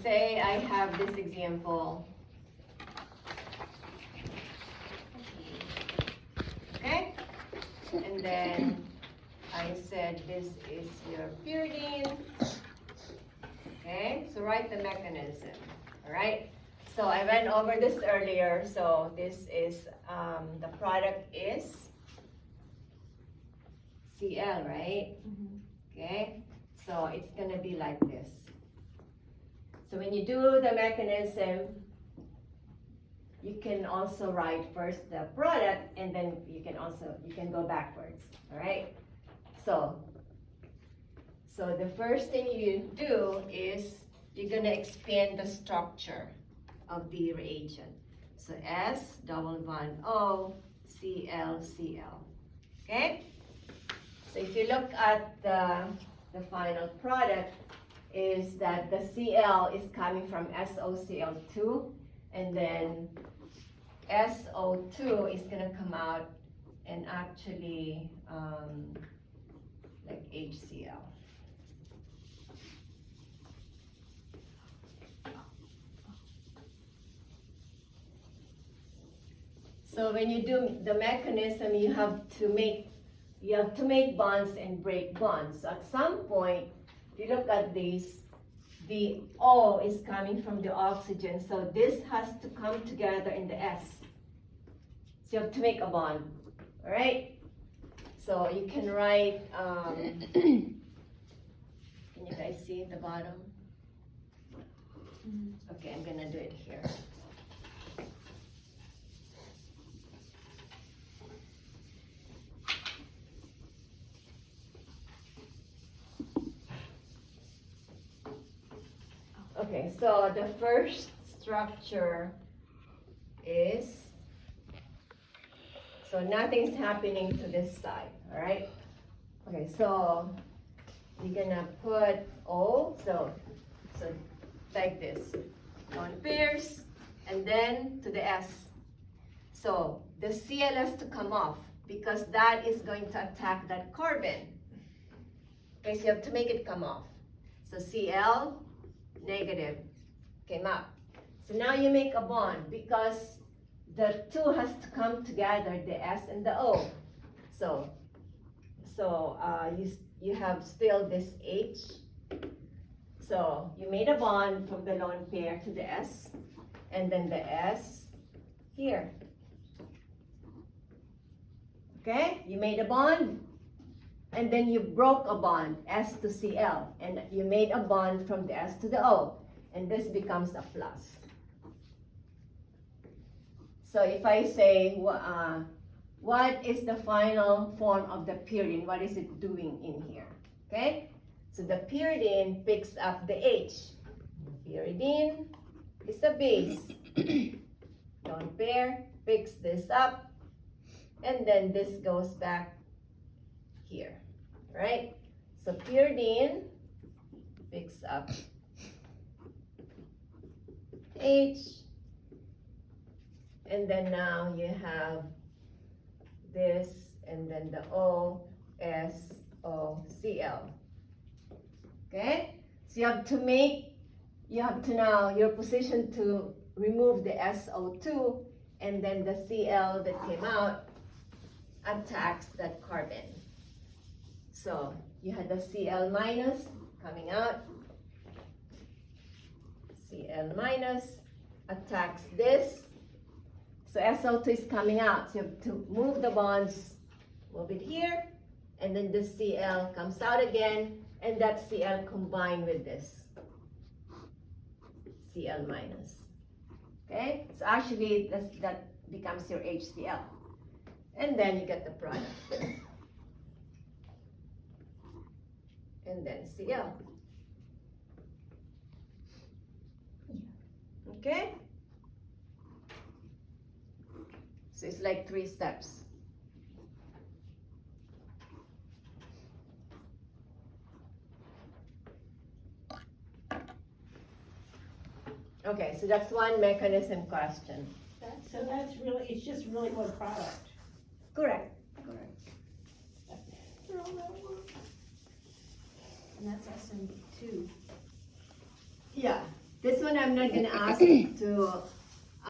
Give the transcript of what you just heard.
say I have this example. Okay? And then I said this is your pyridine. Okay? So write the mechanism. Alright? So I went over this earlier. So this is, the product is Cl, right? Okay? So it's gonna be like this. So when you do the mechanism, you can also write first the product and then you can go backwards, all right? So the first thing you do is you're gonna expand the structure of the reagent. So S double bond O, Cl, Cl, okay? So if you look at the final product is that the Cl is coming from SOCl2 and then SO2 is gonna come out and actually like HCl. So when you do the mechanism, you have to make bonds and break bonds. So at some point, if you look at this, the O is coming from the oxygen, so this has to come together in the S. So you have to make a bond, all right? So you can write, can you guys see at the bottom? Okay, I'm gonna do it here. Okay, so the first structure is, so nothing's happening to this side, all right? Okay, so you're gonna put O, so like this, on pairs, and then to the S. So the Cl has to come off because that is going to attack that carbon. Okay, so you have to make it come off. So Cl, negative, came up. So now you make a bond because the two has to come together, the S and the O. So you have still this H. So you made a bond from the lone pair to the S, and then the S here. Okay, you made a bond, and then you broke a bond, S to Cl, and you made a bond from the S to the O, and this becomes a plus. So if I say, what is the final form of the pyridine? What is it doing in here? Okay, so the pyridine picks up the H. Pyridine is a base. Lone pair picks this up, and then this goes back here, right? So pyridine picks up H, and then now you have this, and then the O, S, O, Cl. Okay? So you have to now, your position to remove the SO2, and then the Cl that came out attacks that carbon. So you had the Cl minus coming out. Cl minus attacks this. So SO2 is coming out. So you have to move the bonds, move it here, and then the Cl comes out again, and that Cl combined with this. Cl minus. Okay? So actually that becomes your HCl. And then you get the product. And then Cl. Okay? So it's like 3 steps. Okay, so that's one mechanism question. So that's really, it's just really one product. Correct. And that's SN2. Yeah. This one I'm not gonna ask to